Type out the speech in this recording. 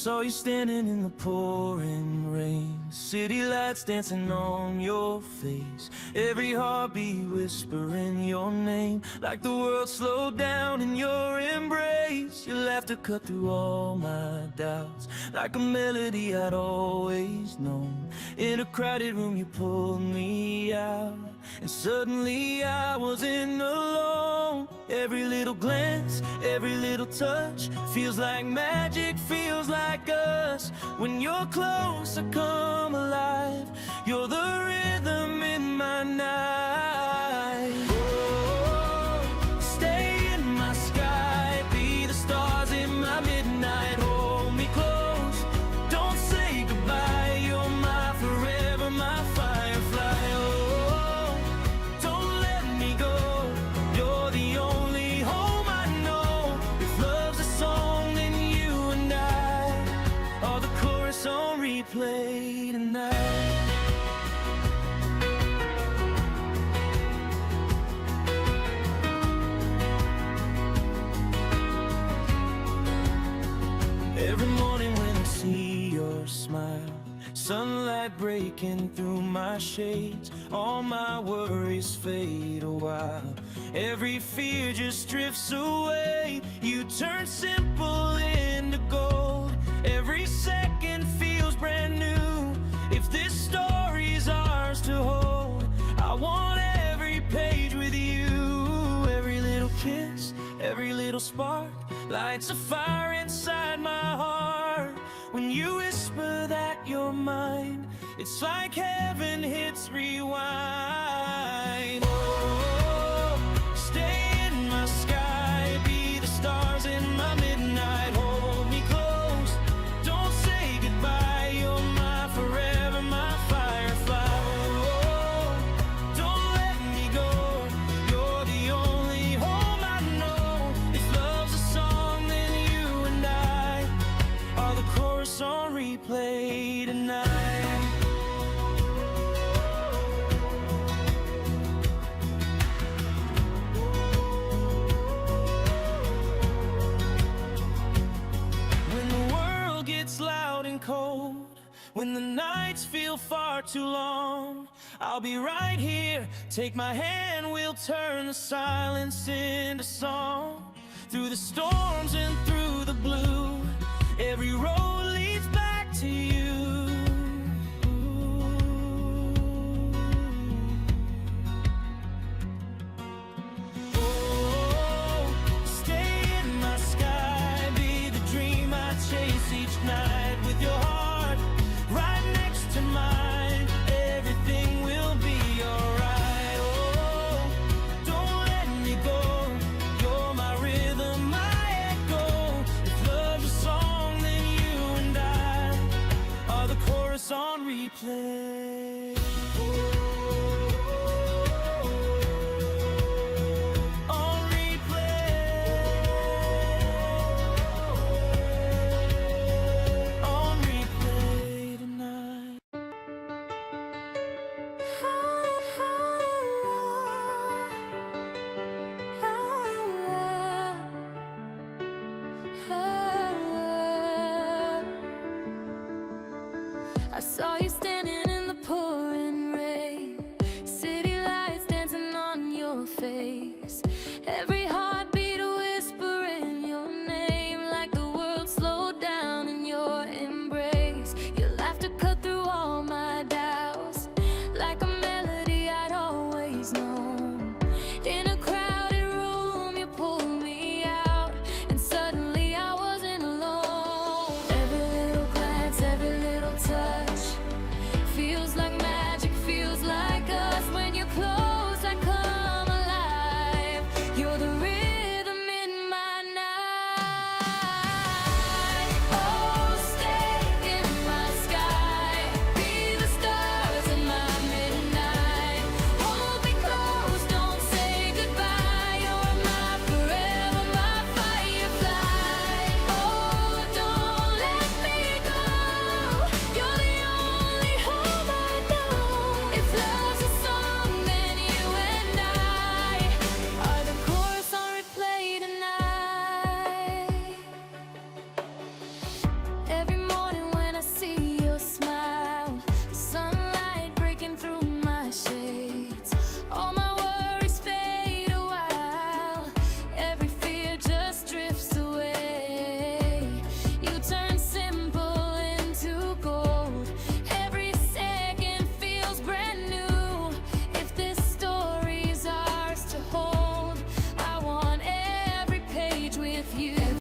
saw you standing in the pouring rain, city lights dancing on your face, every heartbeat whispering your name, like the world slowed down in your embrace. Your laughter cut through all my doubts, like a melody I'd always known. In a crowded room you pulled me out, and suddenly I wasn't alone. Every little glance, every little touch feels like magic, feels like us. When you're close, I come alive. You're the rhythm in my night. Oh, stay in my sky, be the stars in my midnight. Hold me close, don't say goodbye. You're my forever, my firefly. Oh, don't let me go. You're the only home I know. If love's a song, then you and I are the chorus on replay tonight. Every morning when I see your smile, sunlight breaking through my shades, all my worries fade a while. Every fear just drifts away. You turn simple into gold. Every second feels brand new. If this story's ours to hold, I want every page with you. Every little kiss, every little spark lights a fire inside my heart. When you whisper that you're mine, it's like heaven hits rewind. Oh, stay in my sky, be the stars in my midnight. Hold me close, don't say goodbye. You're my forever, my firefly. Oh, don't let me go. You're the only home I know. If love's a song, then you and I are the chorus on replay tonight. When the world gets loud and cold, when the nights feel far too long, I'll be right here, take my hand, we'll turn the silence into song. Through the storms and through the blue, every road leads back to you. Oh, stay in my sky, be the dream I chase each night. With your heart right next to mine, everything will be alright. Oh, don't let me go. You're my rhythm, my echo. If love's a song, then you and I are the chorus on replay. On replay tonight. I saw you standing in the pouring rain, city lights dancing on your face, every heartbeat whispering your name, like the world slowed down in your embrace. Your laughter cut through all my doubts, like a melody I'd always known. In a crowded room you pulled me out, and suddenly I wasn't alone. Every little glance, every little touch feels like